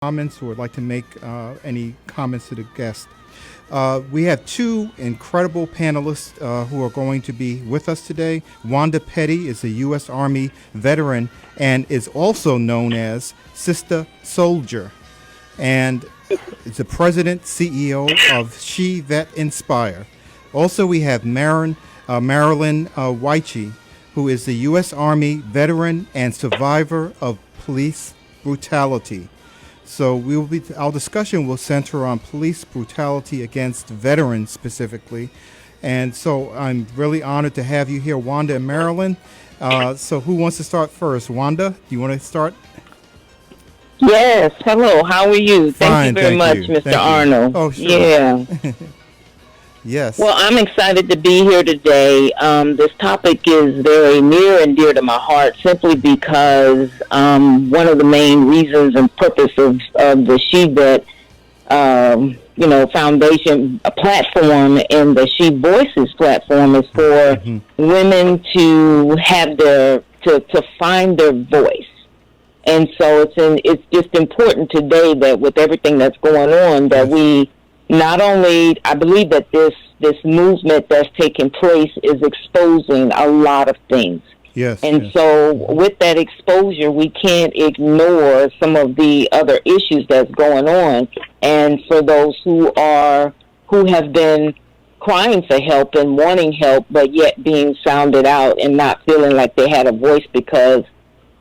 comments or would like to make any comments to the guest. We have two incredible panelists who are going to be with us today. Wanda Petty is a U.S. Army veteran and is also known as Sister Soldier, and is the president CEO of She Vet Inspire. Also, we have Marilyn Weiche, who is the U.S. Army veteran and survivor of police brutality. So our discussion will center on police brutality against veterans specifically. And so I'm really honored to have you here, Wanda and Marilyn. So who wants to start first? Wanda, do you want to start? Yes. Hello. How are you? Fine, Thank you very much, Mr. Arnold. Oh, sure. Yeah. Yes. Well, I'm excited to be here today. This topic is very near and dear to my heart simply because one of the main reasons and purpose of the She Vet, foundation platform and the She Voices platform is for women to have to find their voice. And so it's just important today that with everything that's going on that we not only, I believe that this movement that's taking place is exposing a lot of things. Yes. And so with that exposure, we can't ignore some of the other issues that's going on. And for those who have been crying for help and wanting help, but yet being sounded out and not feeling like they had a voice because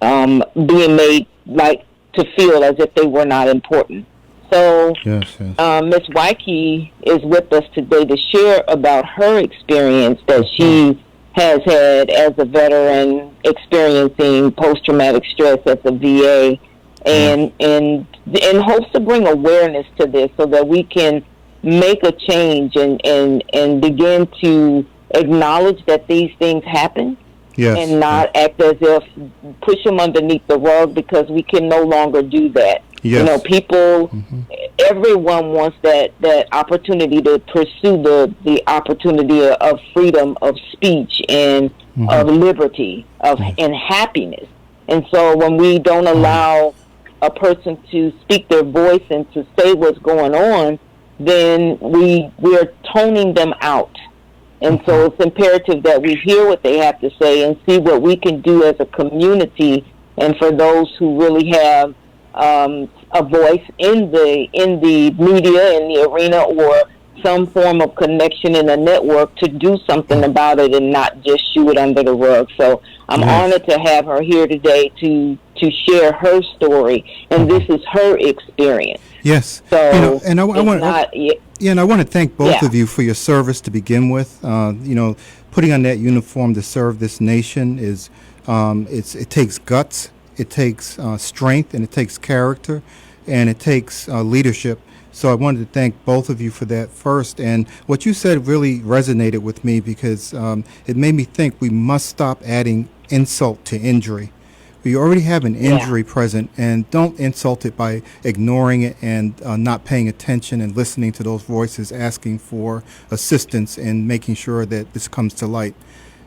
being made like to feel as if they were not important. So Miss Weiche is with us today to share about her experience that she has had as a veteran experiencing post-traumatic stress at the VA, and in hopes to bring awareness to this so that we can make a change and begin to acknowledge that these things happen. Yes. And not act as if push them underneath the rug, because we can no longer do that. Yes. People, everyone wants that opportunity to pursue the opportunity of freedom of speech and of liberty and happiness. And so when we don't allow a person to speak their voice and to say what's going on, then we are toning them out. And so it's imperative that we hear what they have to say and see what we can do as a community. And for those who really have a voice in the media, in the arena, or some form of connection in a network to do something about it and not just shoo it under the rug. So I'm honored to have her here today to share her story, and this is her experience. Yes. So and I want I want to thank both of you for your service to begin with. Putting on that uniform to serve this nation is it takes guts, it takes strength, and it takes character, and it takes leadership. So I wanted to thank both of you for that first. And what you said really resonated with me because it made me think we must stop adding insult to injury. We already have an injury present, and don't insult it by ignoring it and not paying attention and listening to those voices asking for assistance and making sure that this comes to light.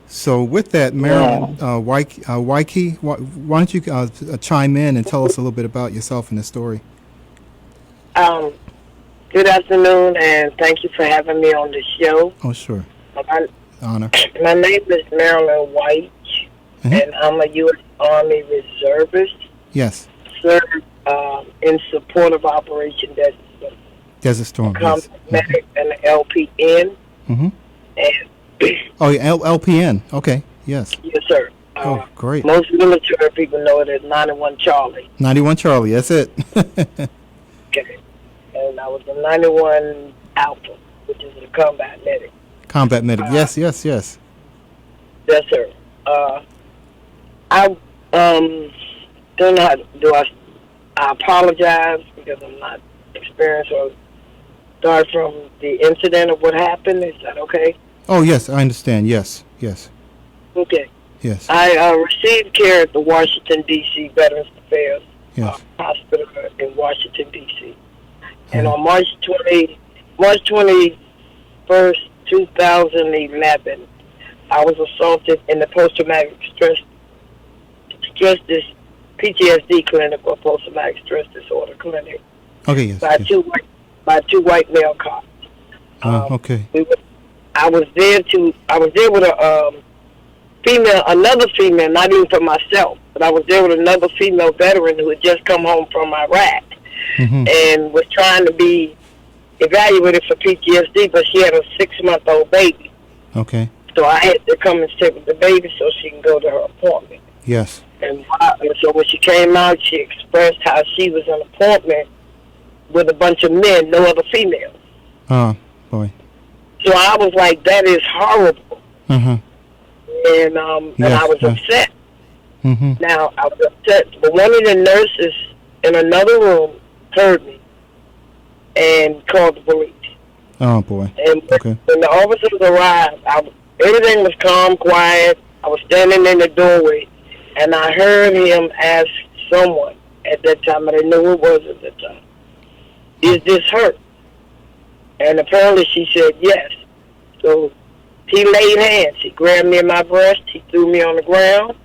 So with that, Marilyn Weiche, why don't you chime in and tell us a little bit about yourself and the story? Good afternoon, and thank you for having me on the show. Oh, sure. Honor. My name is Marilyn Weiche, and I'm a U.S. Army reservist. Yes. Served in support of Operation Desert Storm. Combat Medic and the LPN. And LPN. Okay. Yes. Yes, sir. Great. Most military people know it as 91 Charlie. 91 Charlie. That's it. Okay. And I was a 91 Alpha, which is a combat medic. Combat medic. Yes. Yes, sir. I don't know I apologize because I'm not experienced or start from the incident of what happened. Is that okay? Oh, yes, I understand. Yes. Okay. Yes. I received care at the Washington, D.C. Veterans Affairs Hospital in Washington, D.C. And on March 21st, 2011, I was assaulted in the post-traumatic stress PTSD clinic or post-traumatic stress disorder clinic. Okay, yes. By yes. two white male cops. Okay. I was there with another female, not even for myself, but I was there with another female veteran who had just come home from Iraq and was trying to be evaluated for PTSD, but she had a 6-month-old baby. Okay. So I had to come and sit with the baby so she can go to her appointment. Yes. And so when she came out, she expressed how she was in an appointment with a bunch of men, no other females. Oh, boy. So I was like, that is horrible. Uh-huh. And I was upset. Mm-hmm. Now, I was upset, but one of the nurses in another room heard me and called the police. Oh, boy. And Okay. when the officers arrived, everything was calm, quiet. I was standing in the doorway, and I heard him ask someone at that time, I didn't know who it was at that time, is this her? And apparently she said yes. So he laid hands. He grabbed me in my breast. He threw me on the ground,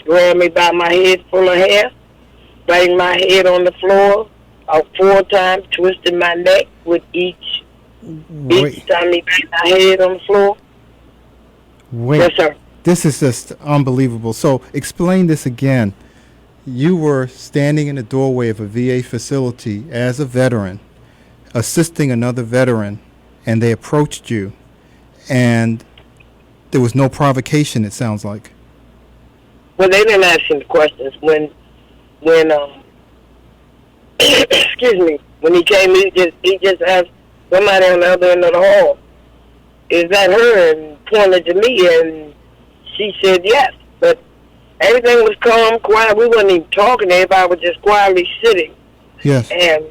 grabbed me by my head full of hair, banged my head on the floor 4 times, twisted my neck with each time he banged my head on the floor. Wait. Yes, sir. This is just unbelievable. So explain this again. You were standing in the doorway of a VA facility as a veteran, assisting another veteran, and they approached you, and there was no provocation, it sounds like. Well, they didn't ask him the questions. When excuse me, when he came, he just asked somebody on the other end of the hall, is that her? And pointed to me, and she said yes. But everything was calm, quiet. We wasn't even talking. Everybody was just quietly sitting. Yes. And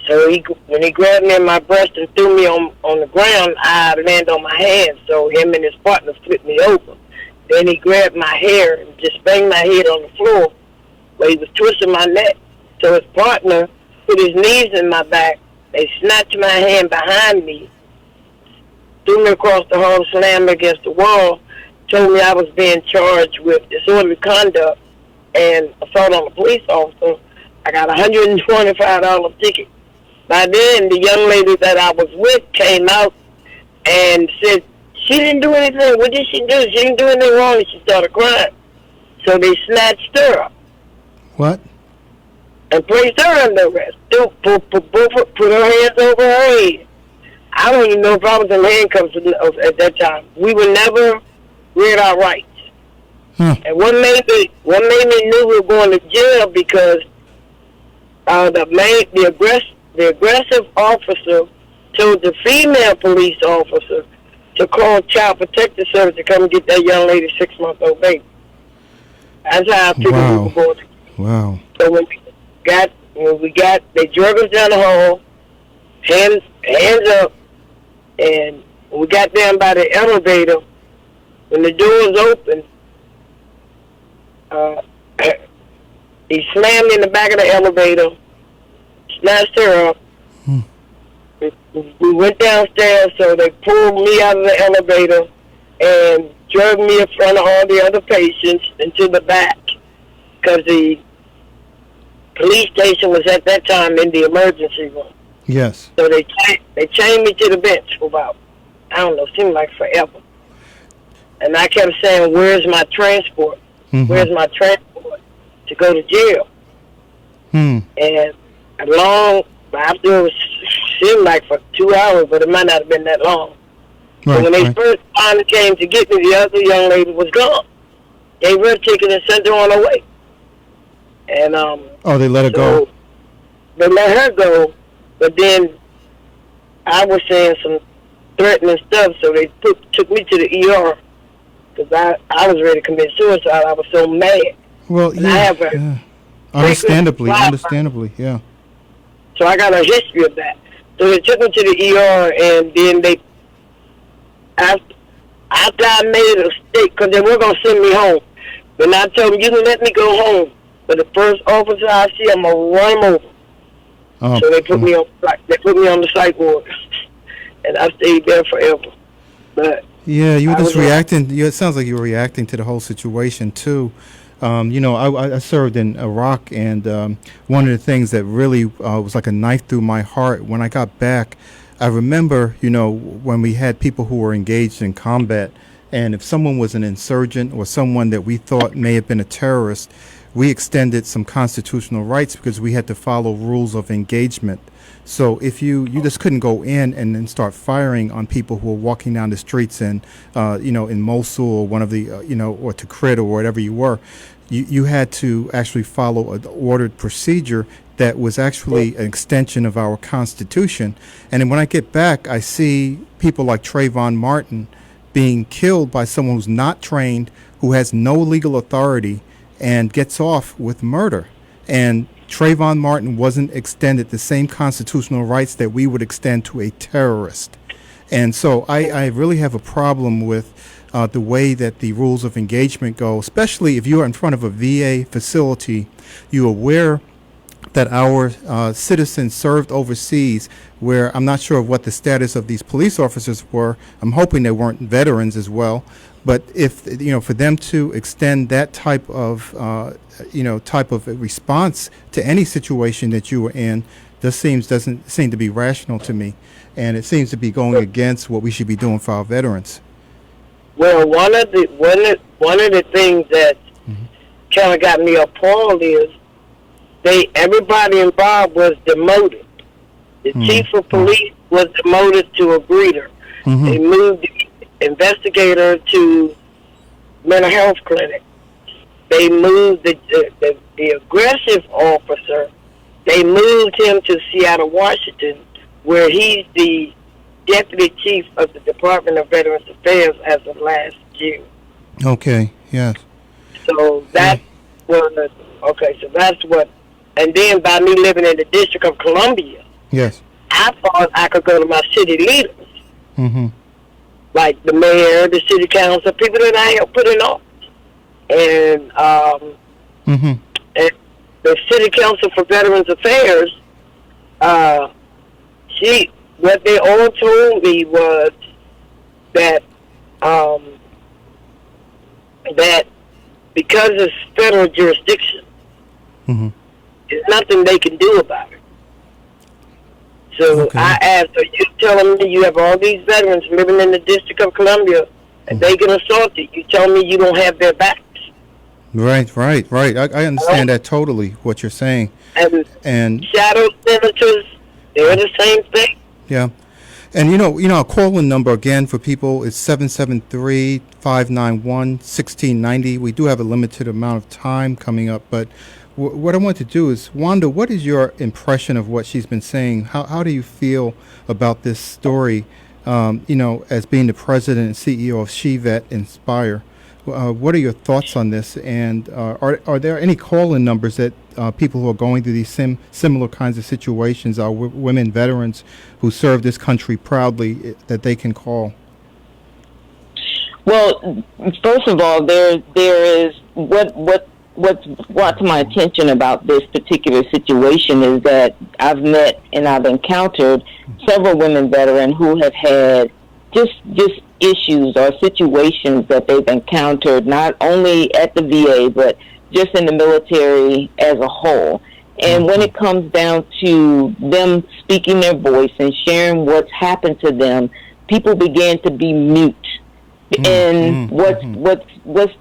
so when he grabbed me in my breast and threw me on the ground, I landed on my hands. So him and his partner flipped me over. Then he grabbed my hair and just banged my head on the floor where he was twisting my neck. So his partner put his knees in my back. They snatched my hand behind me, threw me across the hall, slammed me against the wall, told me I was being charged with disorderly conduct and assault on a police officer. I got a $125 ticket. By then, the young lady that I was with came out and said, she didn't do anything. What did she do? She didn't do anything wrong, and she started crying. So they snatched her up. What? And placed her under arrest. Put her hands over her head. I don't even know if I was in handcuffs at that time. We were never read our rights. And what made me knew we were going to jail because the aggressive officer told the female police officer to call Child Protective Service to come and get that young lady's 6-month-old baby. That's how I figured we were going to. Wow. So when we got, they drug us down the hall, hands up, and when we got down by the elevator, when the doors opened, he slammed me in the back of the elevator, snatched her up. We went downstairs, so they pulled me out of the elevator and dragged me in front of all the other patients into the back because the police station was at that time in the emergency room. Yes. So they chained me to the bench for about, I don't know, seemed like forever. And I kept saying, where's my transport? Where's my transport to go to jail? And after it was seemed like for 2 hours, but it might not have been that long. So when they first finally came to get me, the other young lady was gone. Gave her a ticket and sent her on her way. And they let her go. They let her go, but then I was saying some threatening stuff, so they took me to the ER because I was ready to commit suicide. I was so mad. Well, and I have understandably, yeah. So I got a history of that. So they took me to the ER, and then after I made a mistake, because they were going to send me home. When I told them, you can let me go home, but the first officer I see, I'm going to run him over. So they put me on the psych ward, and I stayed there forever. But yeah, you were just reacting. It sounds like you were reacting to the whole situation too. I served in Iraq, and one of the things that really was like a knife through my heart when I got back, I remember, when we had people who were engaged in combat, and if someone was an insurgent or someone that we thought may have been a terrorist, we extended some constitutional rights because we had to follow rules of engagement. So if you just couldn't go in and then start firing on people who were walking down the streets in Mosul or one of the, or Tikrit or whatever you were, you had to actually follow an ordered procedure that was actually an extension of our Constitution. And then when I get back, I see people like Trayvon Martin being killed by someone who's not trained, who has no legal authority, and gets off with murder. And Trayvon Martin wasn't extended the same constitutional rights that we would extend to a terrorist. And so I really have a problem with the way that the rules of engagement go, especially if you're in front of a VA facility, you're aware that our citizens served overseas, where I'm not sure of what the status of these police officers were. I'm hoping they weren't veterans as well. But if, for them to extend that type of response to any situation that you were in, doesn't seem to be rational to me. And it seems to be going against what we should be doing for our veterans. Well, one of the things that kind of got me appalled is everybody involved was demoted. The chief of police was demoted to a greeter. They moved the investigator to mental health clinic. They moved the aggressive officer. They moved him to Seattle, Washington, where he's the deputy chief of the Department of Veterans Affairs as of last June. Okay. Yes. So that's so that's what. And then by me living in the District of Columbia, yes, I thought I could go to my city leaders, like the mayor, the city council, people that I helped put in office, and and the city council for Veterans Affairs. What they all told me was that that because it's federal jurisdiction, there's nothing they can do about it. So I asked, are you telling me you have all these veterans living in the District of Columbia and they get assaulted? You tell me you don't have their backs? Right. I understand that totally, what you're saying. And shadow senators, they're the same thing. Yeah. And, our call-in number, again, for people is 773-591-1690. We do have a limited amount of time coming up, but what I want to do is, Wanda, what is your impression of what she's been saying? How do you feel about this story, as being the president and CEO of SheVet Inspire? What are your thoughts on this? And are there any call-in numbers that people who are going through these similar kinds of situations, are women veterans who serve this country proudly, that they can call? Well, first of all, there is what's brought to my attention about this particular situation is that I've met and I've encountered several women veterans who have had just issues or situations that they've encountered, not only at the VA, but just in the military as a whole. And when it comes down to them speaking their voice and sharing what's happened to them, people begin to be mute. And what's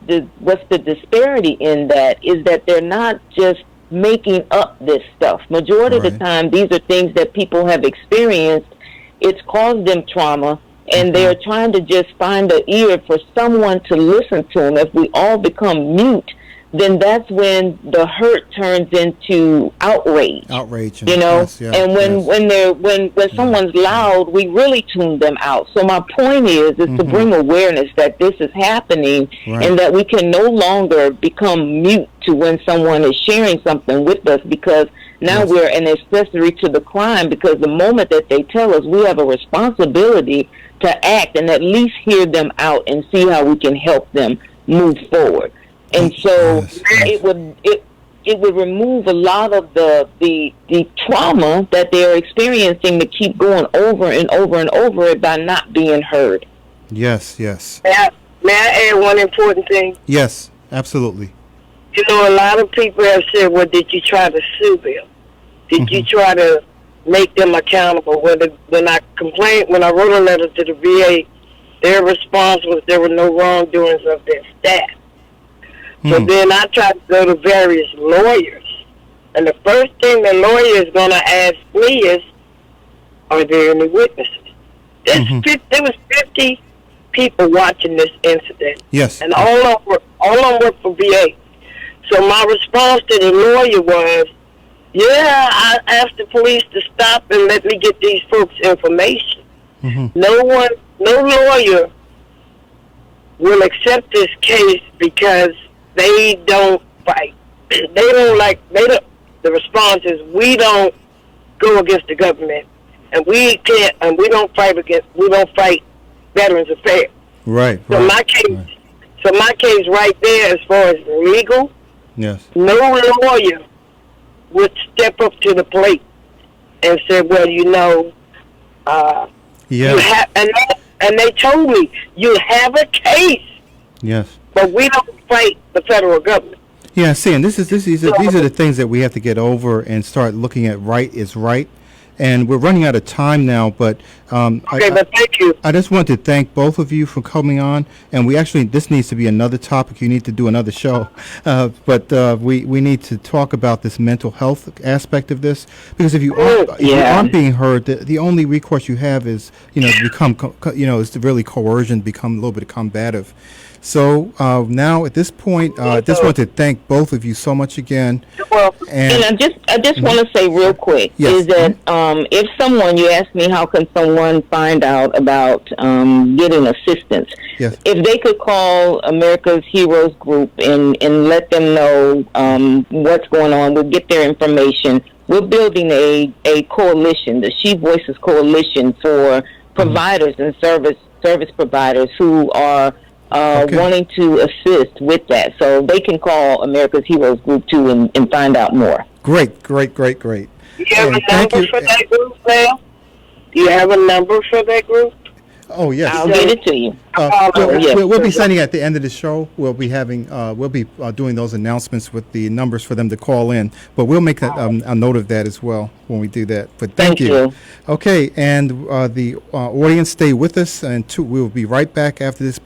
the disparity in that is that they're not just making up this stuff. Majority of the time, these are things that people have experienced. It's caused them trauma, and they're trying to just find an ear for someone to listen to them. If we all become mute, then that's when the hurt turns into outrage. Yes, and when someone's loud, we really tune them out. So my point is to bring awareness that this is happening, and that we can no longer become mute to when someone is sharing something with us, because now we're an accessory to the crime, because the moment that they tell us, we have a responsibility to act and at least hear them out and see how we can help them move forward. And so it would remove a lot of the trauma that they're experiencing to keep going over and over and over it by not being heard. Yes. May I add one important thing? Yes, absolutely. You know, a lot of people have said, well, did you try to sue them? Did you try to make them accountable? When I wrote a letter to the VA, their response was there were no wrongdoings of their staff. So then I tried to go to various lawyers. And the first thing the lawyer is going to ask me is, are there any witnesses? There was 50 people watching this incident. Yes. And all of them work for VA. So my response to the lawyer was, yeah, I asked the police to stop and let me get these folks information. No lawyer will accept this case because they don't fight. The response is, we don't go against the government, and we don't fight Veterans Affairs. Right. So my case right there, as far as legal, yes, no lawyer would step up to the plate and say, well, you have, and they told me, you have a case. Yes. But we don't fight the federal government. Yeah, see, and these are the things that we have to get over and start looking at. Right is right, and we're running out of time now. But but thank you. I just want to thank both of you for coming on. And this needs to be another topic. You need to do another show, but we need to talk about this mental health aspect of this, because if you aren't being heard, the only recourse you have is is to really coercion, become a little bit combative. So now at this point, I just want to thank both of you so much again. Well, and I just want to say real quick is that if you asked me how can someone find out about getting assistance, if they could call America's Heroes Group and let them know what's going on, we'll get their information. We're building a coalition, the She Voices Coalition, for providers and service providers who are wanting to assist with that. So they can call America's Heroes Group too and find out more. Great. Do you have a number for that group now? Do you have a number for that group? Oh, yes. I'll get it to you. We'll be sending at the end of the show. We'll be doing those announcements with the numbers for them to call in. But we'll make that, a note of that as well when we do that. But thank you. Okay, and the audience, stay with us, and we'll be right back after this break.